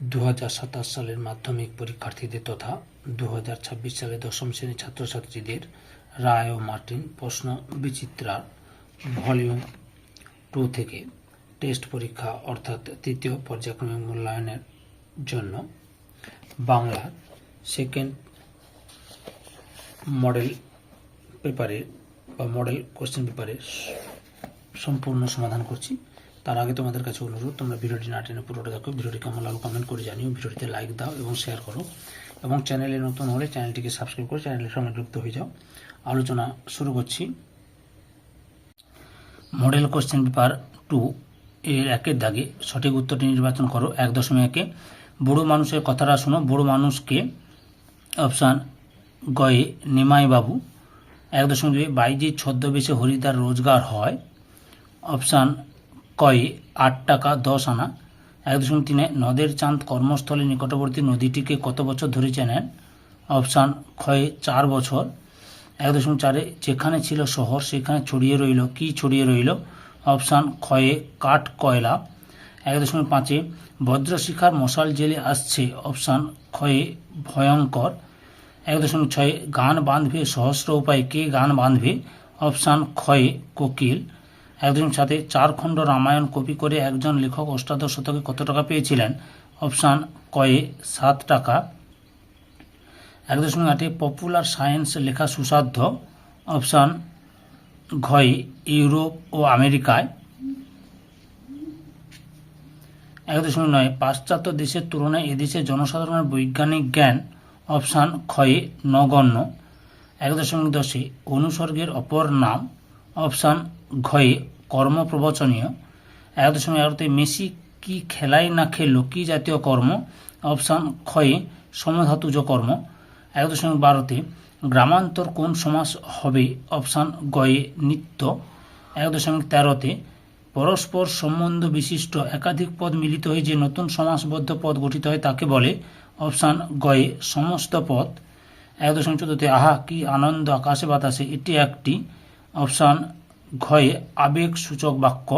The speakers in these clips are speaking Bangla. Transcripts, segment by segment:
2027 সালের মাধ্যমিক পরীক্ষার্থীদের তথা 2026 সালে দশম শ্রেণীর ছাত্রছাত্রীদের রায় ও মার্টিন প্রশ্ন বিচিত্রার ভলিউম 2 থেকে টেস্ট পরীক্ষা অর্থাৎ তৃতীয় পর্যায়ক্রমিক মূল্যায়নের জন্য বাংলার সেকেন্ড মডেল পেপারের বা মডেল কোশ্চেন পেপারের সম্পূর্ণ সমাধান করছি। তার আগে তোমাদের কাছে অনুরোধ, তোমরা ভিডিওটি না টেনে পুরোটা দেখো। ভিডিওটি কেমন লাগলো কমেন্ট করে জানিও, ভিডিওটিতে লাইক দাও এবং শেয়ার করো, এবং চ্যানেলে নতুন হলে চ্যানেলটিকে সাবস্ক্রাইব করে চ্যানেলের সঙ্গে যুক্ত হয়ে যাও। আলোচনা শুরু করছি। মডেল কোশ্চেন পেপার 2 এর 1-এর দাগে সঠিক উত্তরটি নির্বাচন করো। 1.1 বুড়ো মানুষের কথাটা শোনো। বুড়ো মানুষকে অপশান গয়ে নিমাই বাবু। 1.2 বাইজির ছদ্মবেশে হরিদার রোজগার হয়। অপশান কয়ে 8 টাকা 10 আনা। 1.3 নদের চাঁদ কর্মস্থলে নিকটবর্তী নদীটিকে কত বছর ধরে চেনেন। অপশান ক্ষয়ে 4 বছর। 1.4 যেখানে ছিল শহর সেখানে ছড়িয়ে রইল, কি ছড়িয়ে রইল। অপশান ক্ষয়ে কাঠ কয়লা। 1.5 বজ্রশিখার মশাল জেলে আসছে। অপশান ক্ষয়ে ভয়ঙ্কর। 1.6 গান বাঁধবে সহস্র উপায়, কে গান বাঁধবে। অপশান ক্ষয়ে কোকিল। 1.7 4 খণ্ড রামায়ণ কপি করে একজন লেখক অষ্টাদশ শতকে কত টাকা পেয়েছিলেন। অপশান কয়ে 7 টাকা। 1.8 পপুলার সায়েন্স লেখা সুসাধ্য। অপশান ঘয়ে ইউরোপ ও আমেরিকায়। 1.9 পাশ্চাত্য দেশের তুলনায় এদেশের জনসাধারণের বৈজ্ঞানিক জ্ঞান। অপশান ক্ষয়ে নগণ্য। 1.10 অনুসর্গের অপর নাম। অপশান ঘয়ে কর্মপ্রবচনীয়। 1.11 মেসি কি খেলাই না খেললো, কি জাতীয় কর্ম। অপশান ক্ষয়ে সমধাতুজ কর্ম। 1.12 গ্রামান্তর কোন সমাস হবে। অপশান গয়ে নিত্য। 1.13 পরস্পর সম্বন্ধ বিশিষ্ট একাধিক পদ মিলিত হয়ে যে নতুন সমাসবদ্ধ পদ গঠিত হয় তাকে বলে। অপশান গয়ে সমস্ত পদ। 1.14 আহা কি আনন্দ আকাশে বাতাসে, এটি একটি। অপশান ঘয়ে আবেগ সূচক বাক্য।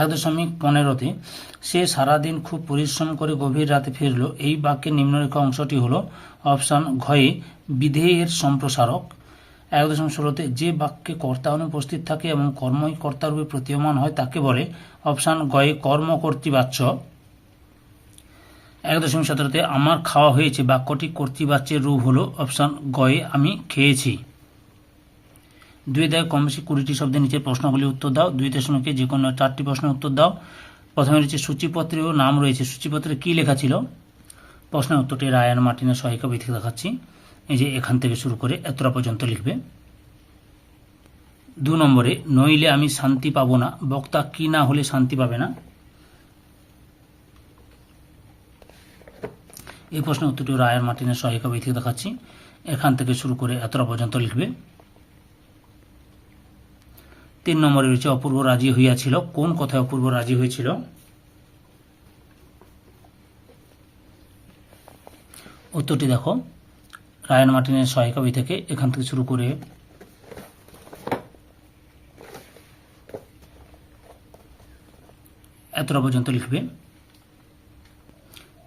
1.15 সে সারাদিন খুব পরিশ্রম করে গভীর রাতে ফিরল। এই বাক্যের নিম্নরেখা অংশটি হল। অপশান ঘয়ে বিধেয়ের সম্প্রসারক। 1.16 যে বাক্যে কর্তা অনুপস্থিত থাকে এবং কর্মই কর্তারূপে প্রতীয়মান হয় তাকে বলে। অপশান গয়ে কর্মকর্তৃবাচ্য। 1.17 আমার খাওয়া হয়েছে বাক্যটি কর্তৃবাচ্যের রূপ হল। অপশান গয়ে আমি খেয়েছি। 2 কম বেশি 20টি শব্দের নিচে প্রশ্নগুলি উত্তর দাও। 2 যে কোনো 4টি প্রশ্নের উত্তর দাও। প্রথমে রয়েছে সূচিপত্রেও নাম রয়েছে, সূচিপত্রে কি লেখা ছিল। প্রশ্নের উত্তরটি রায়ান মার্টিনের সহায়িকা বই থেকে দেখাচ্ছি। এই যে এখান থেকে শুরু করে এতটা পর্যন্ত লিখবে। 2 নইলে আমি শান্তি পাবো না, বক্তা কি না হলে শান্তি পাবে না। এই প্রশ্নের উত্তরটি রায়ান মার্টিনের সহায়িকা বই থেকে দেখাচ্ছি। এখান থেকে শুরু করে এতটা পর্যন্ত লিখবে। 3 রয়েছে অপূর্ব রাজি হইয়াছিল, কোন কথায় অপূর্ব রাজি হয়েছিল। উত্তরটি দেখো রায়ান মার্টিনের সহায়িকা বই থেকে। এখান থেকে শুরু করে এতটা পর্যন্ত লিখবে।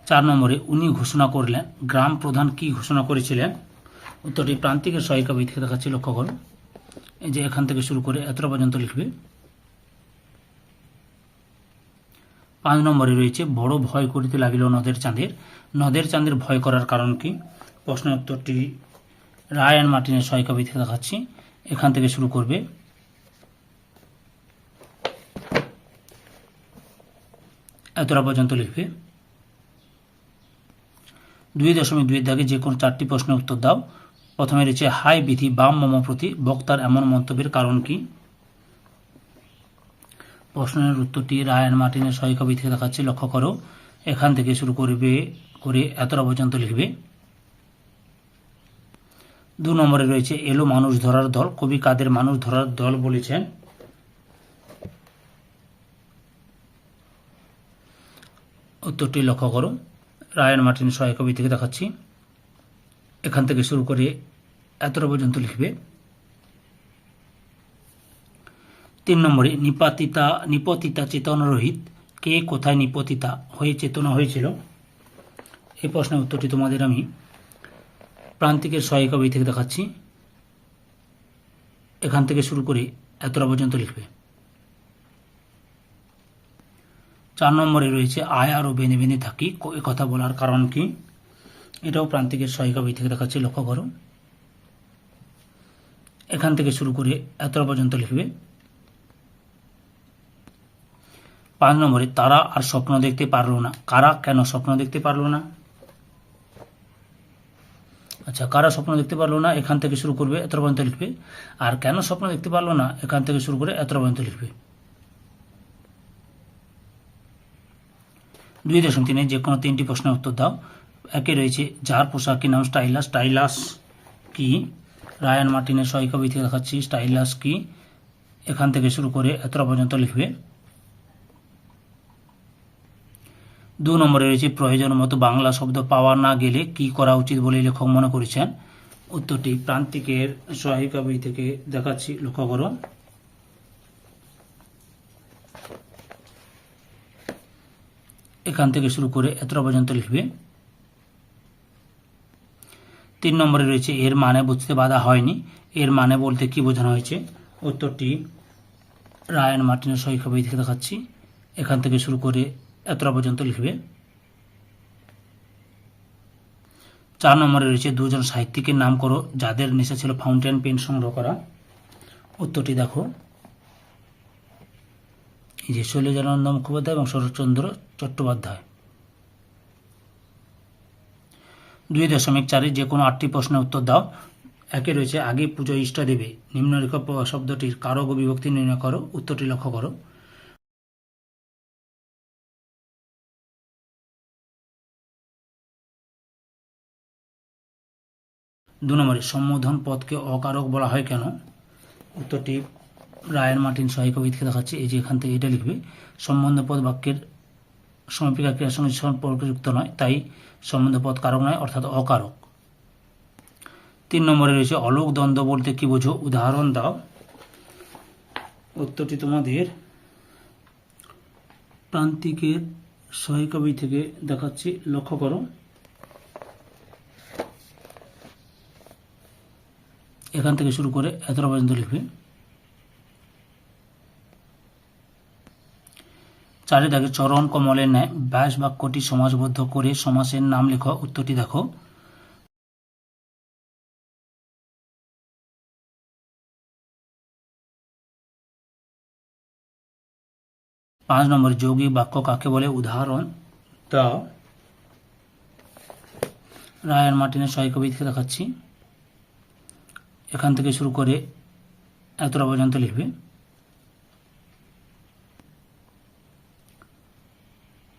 4 উনি ঘোষণা করলেন, গ্রাম প্রধান কি ঘোষণা করেছিলেন। উত্তরটি প্রান্তিকের সহায়িকা বই থেকে দেখাচ্ছি, লক্ষ্য করো। এই যে এখান থেকে শুরু করে এতটা পর্যন্ত লিখবে। 5 রয়েছে বড় ভয় করিতে লাগিল নদের চাঁদের। নদের চাঁদের ভয় করার কারণ কি। প্রশ্নের উত্তরটি রায়ান মার্টিনের সহায়িকা বই থেকে দেখাচ্ছি। এখান থেকে শুরু করবে। এতটা পর্যন্ত লিখবে। 2.2 দাগে যে কোনো 4টি প্রশ্নের উত্তর দাও। প্রথমে রয়েছে হাই বিধি বাম মম প্রতি, বক্তার এমন মন্তব্যের কারণ কি। প্রশ্নের উত্তরটি রায়ান মার্টিনের সহায়িকা বই থেকে দেখাচ্ছে, লক্ষ্য করো। এখান থেকে শুরু করবে করে এতটা পর্যন্ত লিখবে। 2 রয়েছে এলো মানুষ ধরার দল, কবি কাদের মানুষ ধরার দল বলেছেন। উত্তরটি লক্ষ্য করো, রায়ান মার্টিনের সহায়িকা বই থেকে দেখাচ্ছি। এখান থেকে শুরু করে এতটা পর্যন্ত লিখবে। 3 নিপতিতা চেতনরহিত কে কোথায় নিপতিতা হয়ে চেতনা হয়েছিল? এই প্রশ্নের উত্তরটি তোমাদের আমি প্রান্তিকের সহায়িকা বই থেকে দেখাচ্ছি। এখান থেকে শুরু করে এতটা পর্যন্ত লিখবে। 4 নম্বরে রয়েছে আয় আরও বেঁধে বেঁধে থাকি, কথা বলার কারণ কি? এটাও প্রান্তিকের সহায়িকা বই থেকে দেখাচ্ছি, লক্ষ্য করো। এখান থেকে শুরু করে এতটা পর্যন্ত লিখবে। 5 নম্বরে তারা আর স্বপ্ন দেখতে পারল না, কারা কেন স্বপ্ন দেখতে পারল না? আচ্ছা, কারা স্বপ্ন দেখতে পারলো না এখান থেকে শুরু করবে, এতটা পর্যন্ত লিখবে। আর কেন স্বপ্ন দেখতে পারলো না এখান থেকে শুরু করে এতটা পর্যন্ত লিখবে। 2.3 যে কোনো 3টি প্রশ্নের উত্তর দাও। একে রয়েছে যার পোশাকের নাম স্টাইলাস, স্টাইলাস কি? রায়ান মার্টিনের সহায়িকা বই থেকে দেখাচ্ছি স্টাইলাস কি। এখান থেকে শুরু করে এতটা পর্যন্ত লিখবে। 2 নম্বরে রয়েছে প্রয়োজন মতো বাংলা শব্দ পাওয়া না গেলে কি করা উচিত বলে লেখক মনে করেছেন? উত্তরটি প্রান্তিকের সহায়িকা বই থেকে দেখাচ্ছি, লক্ষ্য করো। এখান থেকে শুরু করে এতটা পর্যন্ত লিখবে। 3 নম্বরে রয়েছে এর মানে বুঝতে বাধা হয়নি, এর মানে বলতে কি বোঝানো হয়েছে? উত্তরটি রায়ান মার্টিনের সহায়িকা বই থেকে দেখাচ্ছি। এখান থেকে শুরু করে এতটা পর্যন্ত লিখবে। 4 নম্বরে রয়েছে 2 জন সাহিত্যিকের নাম করো যাদের নেশা ছিল ফাউন্টেন পেন সংগ্রহ করা। উত্তরটি দেখো, এই যে শৈলজানন্দ মুখোপাধ্যায় এবং শরৎচন্দ্র চট্টোপাধ্যায়। 2.4 যে কোনো 8টি প্রশ্নের উত্তর দাও। একে রয়েছে আগে পুজো ইষ্ট দেবে, নিম্নলিখিত শব্দটির কারক ও বিভক্তি নির্ণয় করো। উত্তরটি লক্ষ্য করো। দু নম্বরে সম্বোধন পদকে অকারক বলা হয় কেন? উত্তরটি রায়ান মার্টিন সহায়িকা বই থেকে দেখাচ্ছে, এই যে এখান থেকে এটা লিখবে। সম্বন্ধ পদ বাক্যের সমাপিকা ক্রিয়ার সঙ্গে সম্পর্কযুক্ত নয়, তাই সম্বন্ধ পদ কারক নয়, অর্থাৎ অকারক। 3 নম্বরে রয়েছে অলোক দ্বন্দ্ব বলতে কি বোঝো, উদাহরণ দাও। উত্তরটি তোমাদের প্রান্তিকের সহায়িকা বই থেকে দেখাচ্ছি, লক্ষ্য করো। এখান থেকে শুরু করে এতটা পর্যন্ত লিখবে। 4 দাগে চরণ কমলের ন্যায় ব্যাস বাক্যটি সমাসবদ্ধ করে সমাসের নাম লেখো। উত্তরটি দেখো। 5 নম্বরে যৌগিক বাক্য কাকে বলে, উদাহরণ দাও। রায়ান মার্টিনের সহায়িকা বই থেকে দেখাচ্ছি। এখান থেকে শুরু করে এতটা পর্যন্ত লিখবে।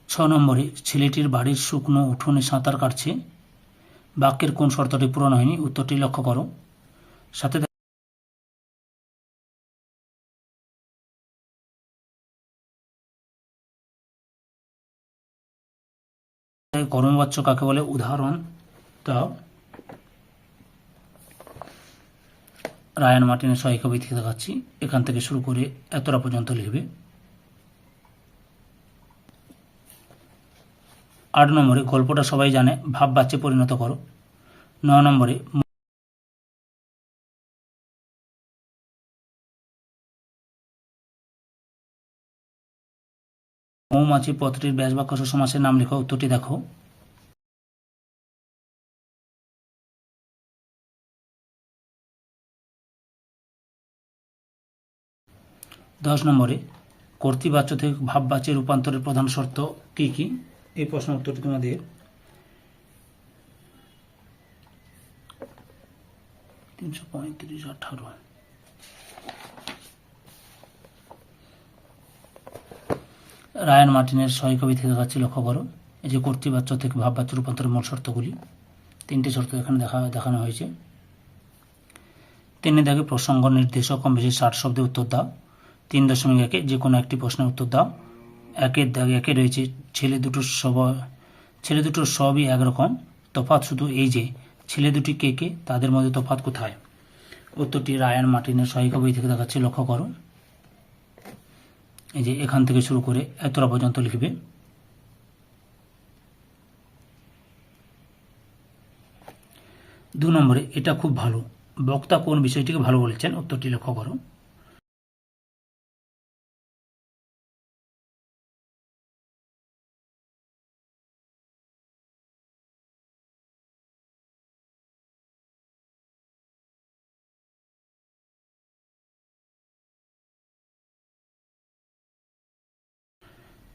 6 নম্বরে ছেলেটির বাড়ির শুকনো উঠোনে সাঁতার কাটছে, বাক্যের কোন শর্তটি পূরণ হয়নি? উত্তরটি লক্ষ্য করো। সাথে কর্মবাচ্য কাকে বলে, উদাহরণ দাও। রায়ান মার্টিনের সহায়িকা বই থেকে দেখাচ্ছি। এখান থেকে শুরু করে এতটা পর্যন্ত লিখবে। 8 নম্বরে গল্পটা সবাই জানে ভাব বাচ্চে পরিণত করো। 9 নম্বরে মৌমাছি পত্রের ব্যাস বাক্য সমাসের নাম লেখো। উত্তরটি দেখো। 10 নম্বরে কর্তৃবাচ্য থেকে ভাববাচ্যে রূপান্তরের প্রধান শর্ত কি কি? এই প্রশ্ন উত্তরটি তোমাদের রায়ান মার্টিনের সহায়িকা বই থেকে দেখাচ্ছি, লক্ষ্য করো। এই যে কর্তৃবাচ্য থেকে ভাববাচ্য রূপান্তরের মূল শর্তগুলি, 3টি শর্ত এখানে দেখানো হয়েছে। 3 দাগে প্রসঙ্গ নির্দেশক কম বেশি 60 শব্দে উত্তর দাও। 3.1 যে কোনো একটি প্রশ্নের উত্তর দাও। 1 দাগে 1 রয়েছে ছেলে দুটোর সবই একরকম, তফাৎ শুধু এই যে ছেলে দুটি কে কে, তাদের মধ্যে তফাৎ কোথায়? উত্তরটি রায়ান মার্টিনের সহায়িকা বই থেকে দেখাচ্ছে, লক্ষ্য করো। এই যে এখান থেকে শুরু করে এতটা পর্যন্ত লিখবে। 2 নম্বরে এটা খুব ভালো, বক্তা কোন বিষয়টিকে ভালো বলেছেন, উত্তরটি লক্ষ্য করো।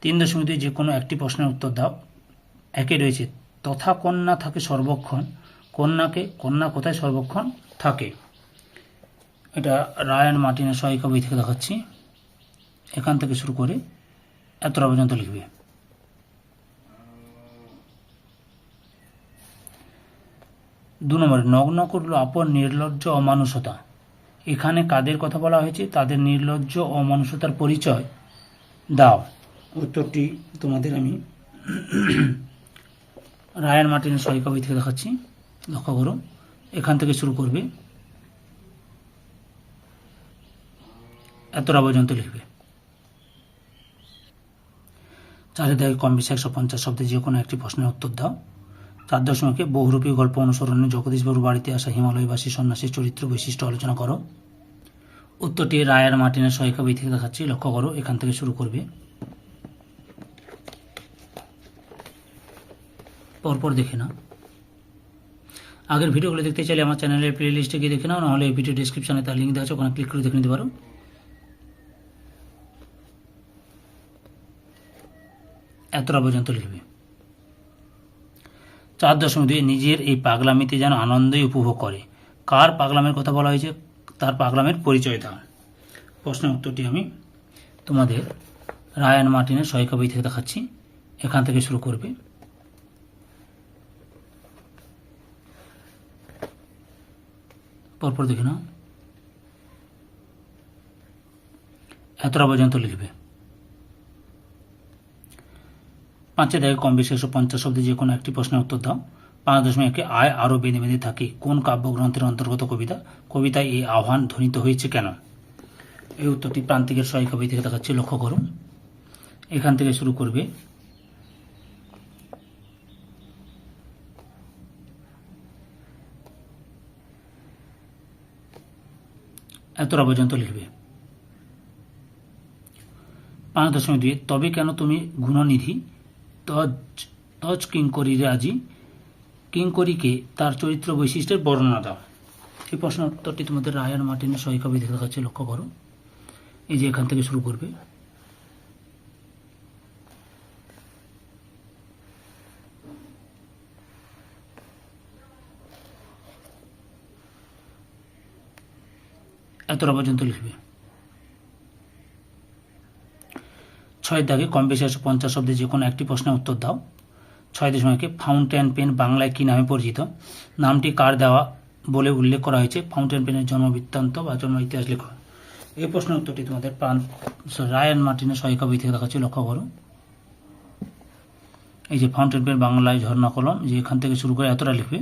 তিন দশমিক দুই যে কোনো একটি প্রশ্নের উত্তর দাও। একে রয়েছে তথা কন্যা থাকে সর্বক্ষণ, কন্যা কোথায় সর্বক্ষণ থাকে। এটা রায়ান মার্টিনের সহায়িকা বই থেকে দেখাচ্ছি। এখান থেকে শুরু করে এতটা পর্যন্ত লিখবে। 2 নম্বরে নগ্ন করল আপন নির্লজ্জ অমানুষতা। এখানে কাদের কথা বলা হয়েছে, তাদের নির্লজ্জ অমানুষতার পরিচয় দাও। উত্তরটি তোমাদের আমি রায়ান মার্টিনের সহায়িকা বই থেকে দেখাচ্ছি, লক্ষ্য করো। এখান থেকে শুরু করবে, এতটা পর্যন্ত লিখবে। 4 থেকে কম বেশি 150 শব্দে যে কোনো একটি প্রশ্নের উত্তর দাও। 4 দশমিকে বহুরূপী গল্প অনুসরণে জগদীশবাবুর বাড়িতে আসা হিমালয়বাসী সন্ন্যাসীর চরিত্র বৈশিষ্ট্য আলোচনা করো। উত্তরটি রায়ান মার্টিনের সহায়িকা বই থেকে দেখাচ্ছি, লক্ষ্য করো। এখান থেকে শুরু করবে, পরপর দেখে নাও। আগের ভিডিওগুলো দেখতে চাইলে আমার চ্যানেলের প্লে লিস্টে গিয়ে দেখে নাও, নাহলে এই ভিডিও ডিসক্রিপশনে তার লিঙ্ক দেওয়া আছে, ওখানে ক্লিক করে দেখে নিতে পারো। এতটা পর্যন্ত লিখবে। 4.2 নিজের এই পাগলামিতে যেন আনন্দই উপভোগ করে। কার পাগলামের কথা বলা হয়েছে, তার পাগলামের পরিচয় দাও। প্রশ্নের উত্তরটি আমি তোমাদের রায়ান মার্টিনের সহায়িকা বই থেকে দেখাচ্ছি। এখান থেকে শুরু করবে, পরপর দেখে নাও। এতটা পর্যন্ত লিখবে। 5 থেকে কম বেশি 150 শব্দে যে কোনো একটি প্রশ্নের উত্তর দাও। 5.1 আয় আরও বেঁধে বেঁধে থাকে কোন কাব্যগ্রন্থের অন্তর্গত কবিতা, কবিতায় এই আহ্বান ধ্বনিত হয়েছে কেন। এই উত্তরটি প্রান্তিকের সহায়িকা বই থেকে দেখাচ্ছি, লক্ষ্য করুন। এখান থেকে শুরু করবে, এতটা পর্যন্ত লিখবে। 5.2 তবে কেন তুমি গুণনিধি তজ কিঙ্করী রাজি, কিঙ্করীকে তার চরিত্র বৈশিষ্ট্যের বর্ণনা দাও। এই প্রশ্নের উত্তরটি তোমাদের রায়ান মার্টিনের সহায়িকা বই থেকে দেখাচ্ছে, লক্ষ্য করো। এই যে এখান থেকে শুরু করবে, এতটা পর্যন্ত লিখবে। 6 দাগে কম বেশি 150 শব্দে যে কোনো একটি প্রশ্নের উত্তর দাও। 6.1 ফাউন্টেন পেন বাংলায় কী নামে পরিচিত, নামটি কার দেওয়া বলে উল্লেখ করা হয়েছে, ফাউন্টেন পেনের জন্ম বৃত্তান্ত বা জন্ম ইতিহাস লেখো। এই প্রশ্নের উত্তরটি তোমাদের রায়ান মার্টিনের সহায়িকা বই থেকে দেখাচ্ছি, লক্ষ্য করো। এই যে ফাউন্টেন পেন বাংলায় ঝর্ণা কলম, যে এখান থেকে শুরু করে এতটা লিখবে।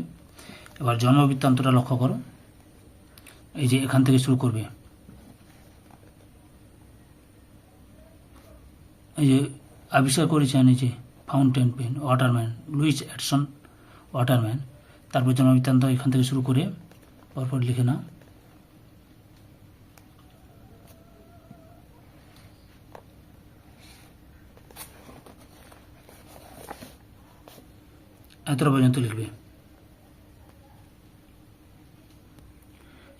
এবার জন্ম বৃত্তান্তটা লক্ষ্য করো। এই যে এখান থেকে শুরু করবে, এই যে আবিষ্কার করেছেন এই যে fountain pen Waterman, Lewis Edson Waterman. তারপর জন্মবৃত্তান্ত এখান থেকে শুরু করে পরপর লিখে না। এতটা পর্যন্ত লিখবে।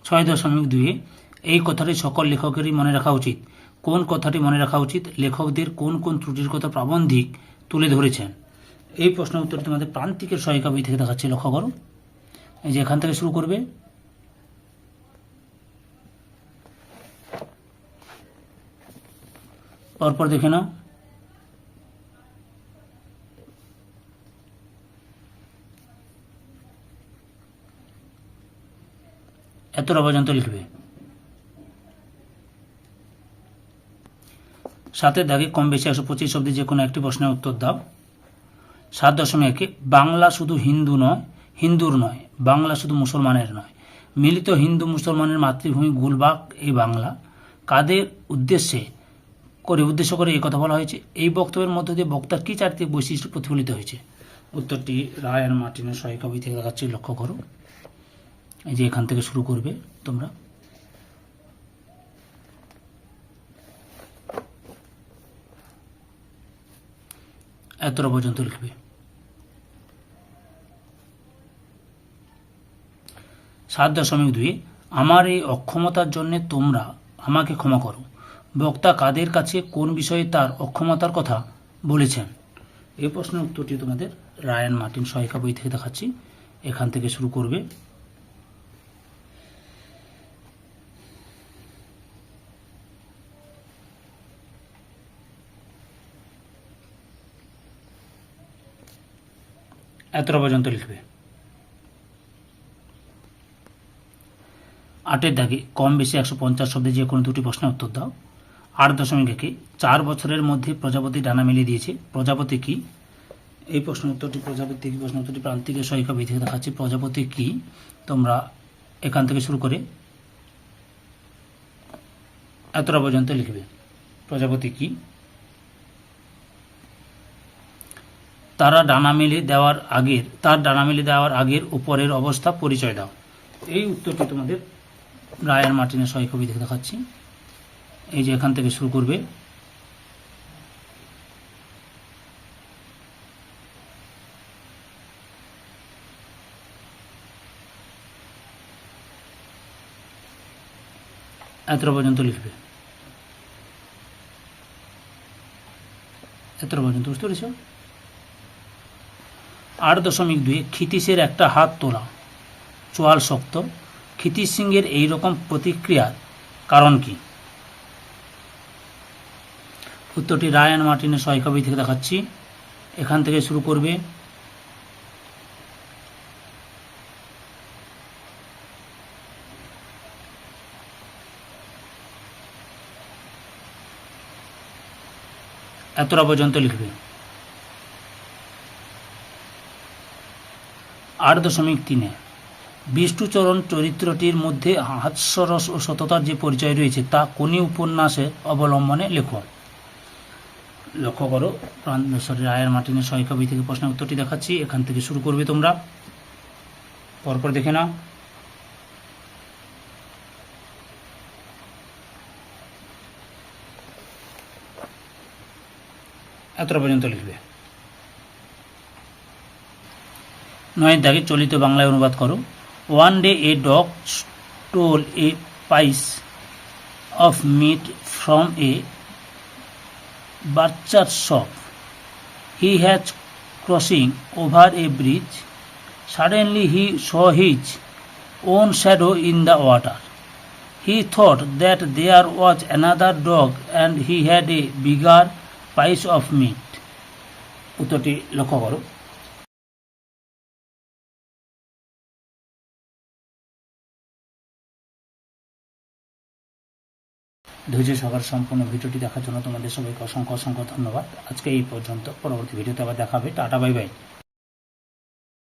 6.2 এই কথাটি সকল লেখকেরই মনে রাখা উচিত। কোন কথাটি মনে রাখা উচিত, লেখকদের কোন কোন ত্রুটির কথা প্রাবন্ধিক তুলে ধরেছেন। এই প্রশ্নের উত্তরটি তোমাদের প্রান্তিকের সহায়িকা বই থেকে দেখাচ্ছি, লক্ষ্য করো। এই যে এখান থেকে শুরু করবে, পরপর দেখে নাও। এতটা পর্যন্ত লিখবে। 7 দাগে কম বেশি 125 শব্দে যে কোনো একটি প্রশ্নের উত্তর দাও। 7.1 বাংলা শুধু হিন্দুর নয়, বাংলা শুধু মুসলমানের নয়, মিলিত হিন্দু মুসলমানের মাতৃভূমি গুলবাগ এই বাংলা। কাদের উদ্দেশ্যে করে উদ্দেশ্য করে এই কথা বলা হয়েছে। এই বক্তব্যের মধ্য দিয়ে বক্তার কী চারিত্রিক বৈশিষ্ট্য প্রতিফলিত হয়েছে? উত্তরটি রায় আর মার্টিনের সহায়িকা বই থেকে দেখাচ্ছি, লক্ষ্য করো। এই যে এখান থেকে শুরু করবে তোমরা। এতটা পর্যন্ত লিখবে। 7.2 আমার এই অক্ষমতার জন্য তোমরা আমাকে ক্ষমা করো। বক্তা কাদের কাছে কোন বিষয়ে তার অক্ষমতার কথা বলেছেন? এই প্রশ্নের উত্তরটি তোমাদের রায়ান মার্টিন সহায়িকা বই থেকে দেখাচ্ছি, এখান থেকে শুরু করবে। এতটা পর্যন্ত লিখবে। 8 দাগে কম বেশি 150 শব্দে যে কোনো দুটি প্রশ্নের উত্তর দাও। 8.1 4 বছরের মধ্যে প্রজাপতি ডানা মেলে দিয়েছে, প্রজাপতি কি? এই প্রশ্ন উত্তরটি প্রজাপতি কি প্রশ্ন উত্তরটি প্রান্তিকের সহায়িকা বই থেকে দেখাচ্ছি। প্রজাপতি কি তোমরা এখান থেকে শুরু করে এতটা পর্যন্ত লিখবে। প্রজাপতি কি? তার ডানা মেলে দেওয়ার আগের উপরের অবস্থা পরিচয় দাও। এই উত্তরটি তোমাদের রায়ান মার্টিনের সহায়িকা বই থেকে দেখাচ্ছি। এই যে এখান থেকে শুরু করবে। এতটা পর্যন্ত লিখবে। এতটা পর্যন্ত বুঝতে পেরেছ? 8.2 ক্ষিতীশের একটা হাত তোলা, চোয়াল শক্ত। ক্ষিতীশ সিংহের এইরকম প্রতিক্রিয়ার কারণ কি? উত্তরটি রায়ান মার্টিনের সহায়িকা বই থেকে দেখাচ্ছি, এখান থেকে শুরু করবে। এতটা পর্যন্ত লিখবে। 8.3 বিষ্ণুচরণ চরিত্রটির মধ্যে হাস্যরস ও সততার যে পরিচয় রয়েছে তা কোনি উপন্যাসে অবলম্বনে লেখো। লক্ষ্য করো, রায়ান মার্টিনের সহায়িকা বই থেকে প্রশ্নের উত্তরটি দেখাচ্ছি, এখান থেকে শুরু করবে তোমরা, পরপর দেখে নাও। এতটা পর্যন্ত লিখবে। 9 দাগে চলিত বাংলায় অনুবাদ করো। One day a dog stole a piece of meat from a butcher's shop. He was crossing over a bridge. Suddenly he saw his own shadow in the water. He thought that there was another dog and he had a bigger piece of meat. উত্তরটি লক্ষ্য করো। ধৈর্য সহকারে সম্পূর্ণ ভিডিওটি দেখার জন্য তোমাদের সবাইকে অসংখ্য ধন্যবাদ। আজকে এই পর্যন্ত, পরবর্তী ভিডিওতে আবার দেখা হবে। Tata, bye bye.